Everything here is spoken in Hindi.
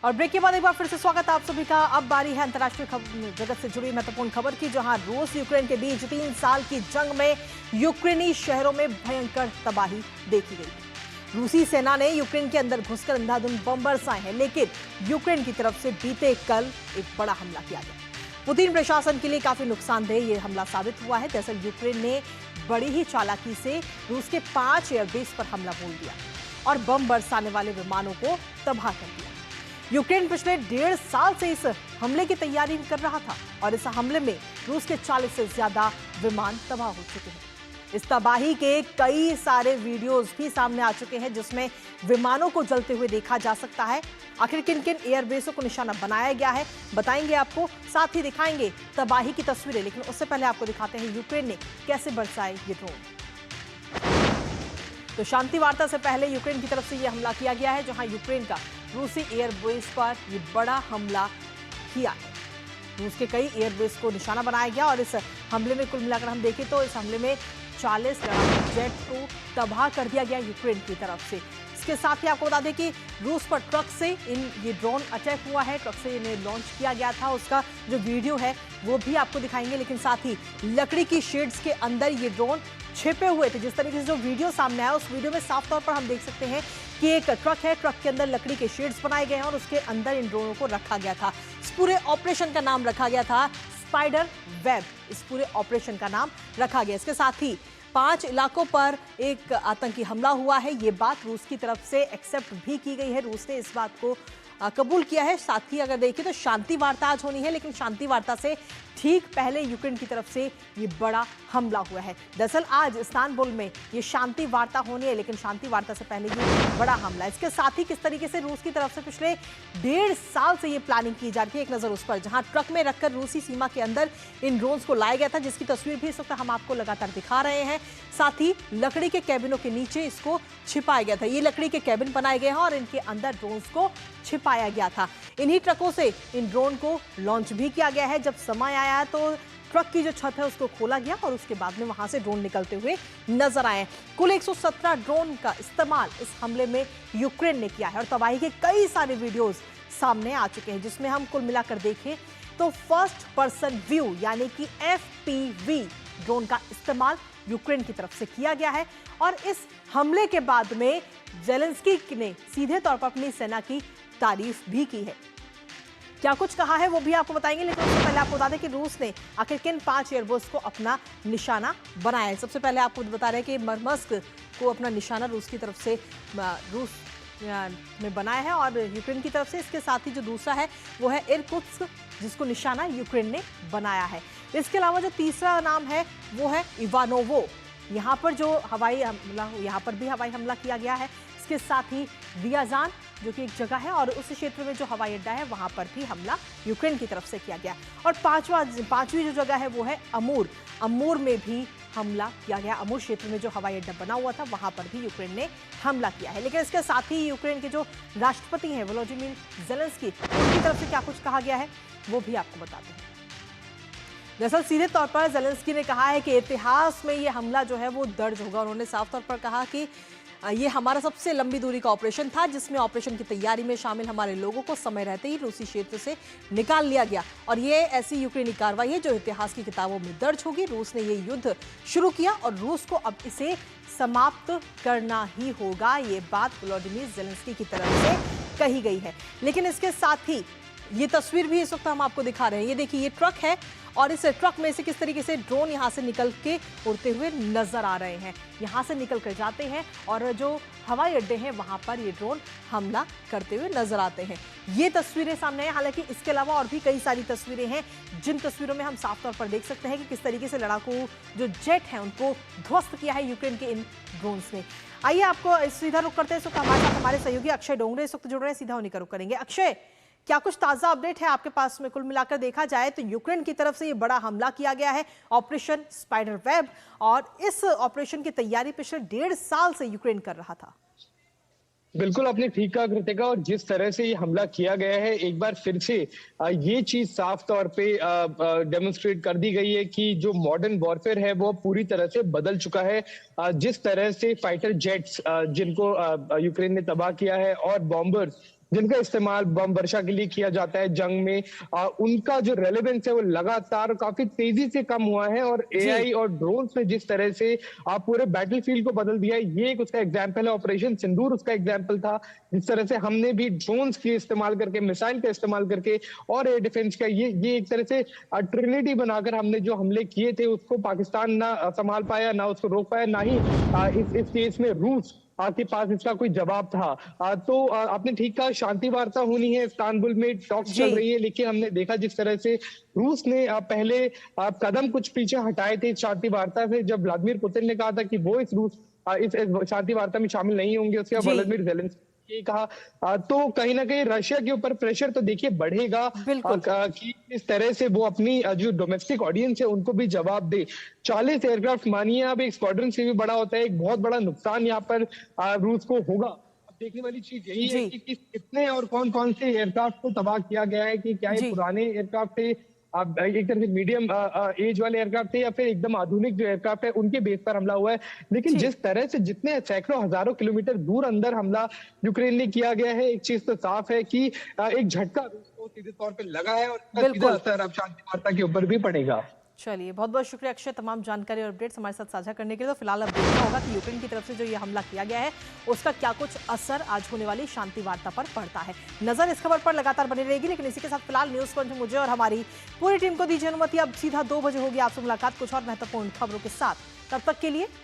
और ब्रेक के बाद एक बार फिर से स्वागत आप सभी का। अब बारी है अंतर्राष्ट्रीय जगत से जुड़ी महत्वपूर्ण खबर की, जहां रूस यूक्रेन के बीच 3 साल की जंग में यूक्रेनी शहरों में भयंकर तबाही देखी गई। रूसी सेना ने यूक्रेन के अंदर घुसकर अंधाधुंध बम बरसाए हैं, लेकिन यूक्रेन की तरफ से बीते कल एक बड़ा हमला किया गया। पुतिन प्रशासन के लिए काफी नुकसानदेह ये हमला साबित हुआ है। दरअसल यूक्रेन ने बड़ी ही चालाकी से रूस के 5 एयरबेस पर हमला बोल दिया और बम बरसाने वाले विमानों को तबाह कर दिया। यूक्रेन पिछले 1.5 साल से इस हमले की तैयारी कर रहा था और इस हमले में रूस के 40 से ज्यादा विमान तबाह हो चुके हैं। इस तबाही के कई सारे वीडियोस भी सामने आ चुके हैं, जिसमें विमानों को जलते हुए देखा जा सकता है। आखिर किन किन एयरबेसों को निशाना बनाया गया है बताएंगे आपको, साथ ही दिखाएंगे तबाही की तस्वीरें। लेकिन उससे पहले आपको दिखाते हैं यूक्रेन ने कैसे बरसाए ये ड्रोन। तो शांति वार्ता से पहले यूक्रेन की तरफ से यह हमला किया गया है, जहां यूक्रेन का रूसी एयरबेस पर यह बड़ा हमला किया है। रूस के कई एयरबेस को निशाना बनाया गया और इस हमले में कुल मिलाकर हम देखें तो इस हमले में 40 लड़ाकू जेट को तबाह कर दिया गया यूक्रेन की तरफ से। इसके साथ ही आपको बता दें कि रूस पर ट्रक से ये ड्रोन अटैक हुआ है, ट्रक से इन्हें लॉन्च किया गया था। उसका जो वीडियो है वो भी आपको दिखाएंगे। लेकिन साथ ही लकड़ी की शेड्स के अंदर ये ड्रोन छिपे हुए थे। जिस तरीके से जो वीडियो सामने आया उस वीडियो में साफ तौर पर हम देख सकते हैं कि एक ट्रक है, ट्रक के अंदर लकड़ी के शेड्स बनाए गए हैं और उसके अंदर इन ड्रोनों को रखा गया था। इस पूरे ऑपरेशन का नाम रखा गया था स्पाइडर वेब। इस पूरे ऑपरेशन का नाम रखा गया। इसके साथ ही 5 इलाकों पर एक आतंकी हमला हुआ है। ये बात रूस की तरफ से एक्सेप्ट भी की गई है। रूस ने इस बात को कबूल किया है। साथ ही अगर देखिए तो शांति वार्ता आज होनी है, लेकिन शांति वार्ता से ठीक पहले यूक्रेन की तरफ से ये बड़ा हमला हुआ है। दरअसल आज इस्तांबुल में ये शांति वार्ता होनी है, लेकिन शांति वार्ता से पहले ये बड़ा हमला। इसके साथ ही किस तरीके से रूस की तरफ से पिछले 1.5 साल से ये प्लानिंग की जा रही है, एक नजर उस पर, जहां ट्रक में रखकर रूसी सीमा के अंदर इन ड्रोन्स को लाया गया था, जिसकी तस्वीर भी इस वक्त हम आपको लगातार दिखा रहे हैं। साथ ही लकड़ी के कैबिनों के नीचे इसको छिपाया गया था। ये लकड़ी के कैबिन बनाए गए हैं और इनके अंदर ड्रोन्स को छिपाया गया था। इन्हीं ट्रकों से इन ड्रोन को लॉन्च भी किया गया है। जब समय आया तो ट्रक की जो छत है उसको खोला गया और उसके बाद में वहां से ड्रोन निकलते हुए नजर आए। कुल 117 ड्रोन का इस्तेमाल इस हमले में यूक्रेन ने किया है और तबाही के कई सारे वीडियोस सामने आ चुके हैं, जिसमें हम कुल मिलाकर देखें तो फर्स्ट पर्सन व्यू यानी कि FPV ड्रोन का इस्तेमाल यूक्रेन की तरफ से किया गया है। और इस हमले के बाद में जेलेंस्की ने सीधे तौर पर अपनी सेना की तारीफ भी की है। क्या कुछ कहा है वो भी आपको बताएंगे, लेकिन उससे पहले आपको बता दें कि रूस ने आखिर किन 5 एयरबेस को अपना निशाना बनाया है। सबसे पहले आपको बता रहे हैं कि मरमस्क को अपना निशाना रूस की तरफ से रूस में बनाया है और यूक्रेन की तरफ से। इसके साथ ही जो दूसरा है वो है इरकुत्स्क, जिसको निशाना यूक्रेन ने बनाया है। इसके अलावा जो तीसरा नाम है वो है इवानोवो। यहाँ पर जो हवाई हमला, यहाँ पर भी हवाई हमला किया गया है। इसके साथ ही रियाजान जो कि एक जगह है और उस क्षेत्र में जो हवाई अड्डा है वहां पर भी हमला यूक्रेन की तरफ से किया गया। और पांचवी जो जगह है वो है अमूर। अमूर में भी हमला किया गया। अमूर क्षेत्र में जो हवाई अड्डा बना हुआ था वहां पर भी यूक्रेन ने हमला किया है। लेकिन इसके साथ ही यूक्रेन के जो राष्ट्रपति हैं वोलोदिमीर ज़ेलेंस्की, उनकी तरफ से क्या कुछ कहा गया है वो भी आपको बताते हैं। दरअसल सीधे तौर पर ज़ेलेंस्की ने कहा है कि इतिहास में ये हमला जो है वो दर्ज होगा। उन्होंने साफ तौर पर कहा कि ये हमारा सबसे लंबी दूरी का ऑपरेशन था, जिसमें ऑपरेशन की तैयारी में शामिल हमारे लोगों को समय रहते ही रूसी क्षेत्र से निकाल लिया गया और ये ऐसी यूक्रेनी कार्रवाई है जो इतिहास की किताबों में दर्ज होगी। रूस ने ये युद्ध शुरू किया और रूस को अब इसे समाप्त करना ही होगा। ये बात वोलोदिमीर ज़ेलेंस्की की तरफ से कही गई है। लेकिन इसके साथ ही ये तस्वीर भी इस वक्त हम आपको दिखा रहे हैं। ये देखिए, ये ट्रक है और इस ट्रक में से किस तरीके से ड्रोन यहाँ से निकल के उड़ते हुए नजर आ रहे हैं। यहाँ से निकल कर जाते हैं और जो हवाई अड्डे हैं वहाँ पर ये ड्रोन हमला करते हुए नजर आते हैं। ये तस्वीरें सामने हैं। हालांकि इसके अलावा और भी कई सारी तस्वीरें हैं, जिन तस्वीरों में हम साफ तौर पर देख सकते हैं कि किस तरीके से लड़ाकू जो जेट हैं उनको ध्वस्त किया है यूक्रेन के इन ड्रोन्स ने। आइए आपको सीधा रुख करते हैं। इस वक्त हमारे साथ हमारे सहयोगी अक्षय डोंगरे इस वक्त जुड़ रहे हैं, सीधा उन्हीं का रुख करेंगे। अक्षय, क्या कुछ ताजा अपडेट है आपके पास में? कुल मिलाकर देखा जाए तो यूक्रेन की तरफ से ये बड़ा हमला किया गया है, ऑपरेशन स्पाइडर वेब, और इस ऑपरेशन की तैयारी पिछले 1.5 साल से यूक्रेन कर रहा था। बिल्कुल, आपने ठीक कहा कृतिका। और जिस तरह से ये हमला किया गया है, एक बार फिर से ये चीज साफ तौर पे डेमोन्स्ट्रेट कर दी गई है कि जो मॉडर्न वॉरफेयर है वो पूरी तरह से बदल चुका है। जिस तरह से फाइटर जेट्स जिनको यूक्रेन ने तबाह किया है और बॉम्बर्स जिनका इस्तेमाल बम वर्षा के लिए किया जाता है जंग में, उनका जो रेलेवेंस है वो लगातार काफी तेजी से कम हुआ है। और जी एआई और ड्रोन्स ने जिस तरह से पूरे बैटलफील्ड को बदल दिया है, ये एक उसका एग्जाम्पल है। ऑपरेशन सिंदूर उसका एग्जाम्पल था, जिस तरह से हमने भी ड्रोन्स के इस्तेमाल करके, मिसाइल का इस्तेमाल करके और एयर डिफेंस का ये एक तरह से ट्रिनिटी बनाकर हमने जो हमले किए थे, उसको पाकिस्तान ना संभाल पाया, ना उसको रोक पाया, ना ही इस केस में रूस के पास इसका कोई जवाब था। तो आपने ठीक कहा, शांति वार्ता होनी है, इस्तांबुल में टॉक्स जी चल रही है, लेकिन हमने देखा जिस तरह से रूस ने पहले कदम कुछ पीछे हटाए थे शांति वार्ता से, जब व्लादिमीर पुतिन ने कहा था कि वो इस शांति वार्ता में शामिल नहीं होंगे, उसके बाद जी व्लादिमीर जेलेंस्की ये कहा। तो कहीं ना कहीं रशिया के ऊपर प्रेशर तो देखिए बढ़ेगा बिल्कुल। कि इस तरह से वो अपनी जो डोमेस्टिक ऑडियंस है उनको भी जवाब दे। 40 एयरक्राफ्ट मानिए, अब एक स्क्वाड्रन से भी बड़ा होता है, एक बहुत बड़ा नुकसान यहाँ पर रूस को होगा। अब देखने वाली चीज यही है जी कि कितने और कौन कौन से एयरक्राफ्ट को तबाह किया गया है, कि क्या ये जी पुराने एयरक्राफ्ट थे, अब एक तरह से मीडियम एज वाले एयरक्राफ्ट थे, या फिर एकदम आधुनिक जो एयरक्राफ्ट है उनके बेस पर हमला हुआ है। लेकिन जी जिस तरह से जितने सैकड़ों हजारों किलोमीटर दूर अंदर हमला यूक्रेन ने किया गया है, एक चीज तो साफ है कि एक झटका रूस को सीधे तौर पे लगा है, और इसका सीधा बिल्कुल। असर अब शांति वार्ता के ऊपर भी पड़ेगा। चलिए, बहुत बहुत शुक्रिया अक्षय, तमाम जानकारी और अपडेट्स हमारे साथ साझा करने के लिए। तो फिलहाल अब देखना होगा कि यूक्रेन की तरफ से जो ये हमला किया गया है उसका क्या कुछ असर आज होने वाली शांति वार्ता पर पड़ता है। नजर इस खबर पर लगातार बनी रहेगी, लेकिन इसी के साथ फिलहाल न्यूज पंच मुझे और हमारी पूरी टीम को दीजिए अनुमति। अब सीधा 2 बजे होगी आपसे मुलाकात कुछ और महत्वपूर्ण खबरों के साथ। तब तक के लिए